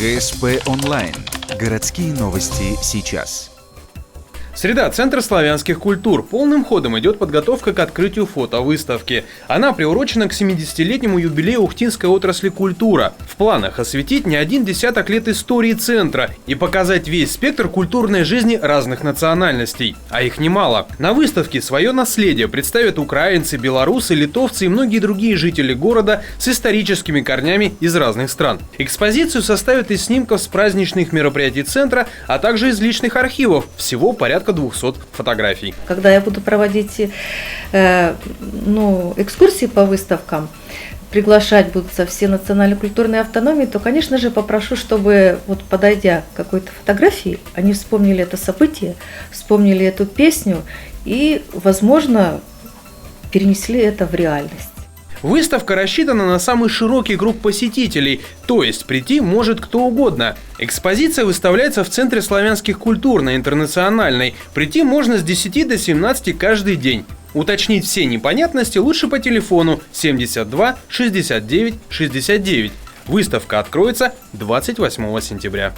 ГСП онлайн. Городские новости сейчас. Среда. Центр славянских культур. Полным ходом идет подготовка к открытию фотовыставки. Она приурочена к 70-летнему юбилею ухтинской отрасли «Культура». В планах осветить не один десяток лет истории центра и показать весь спектр культурной жизни разных национальностей. А их немало. На выставке свое наследие представят украинцы, белорусы, литовцы и многие другие жители города с историческими корнями из разных стран. Экспозицию составят из снимков с праздничных мероприятий центра, а также из личных архивов. Всего порядка 200 фотографий. Когда я буду проводить экскурсии по выставкам, приглашать будут со все национально-культурные автономии, то, конечно же, попрошу, чтобы, подойдя к какой-то фотографии, они вспомнили это событие, вспомнили эту песню и, возможно, перенесли это в реальность. Выставка рассчитана на самый широкий круг посетителей, то есть прийти может кто угодно. Экспозиция выставляется в Центре славянских культур на Интернациональной. Прийти можно с 10 до 17 каждый день. Уточнить все непонятности лучше по телефону 72 69 69. Выставка откроется 28 сентября.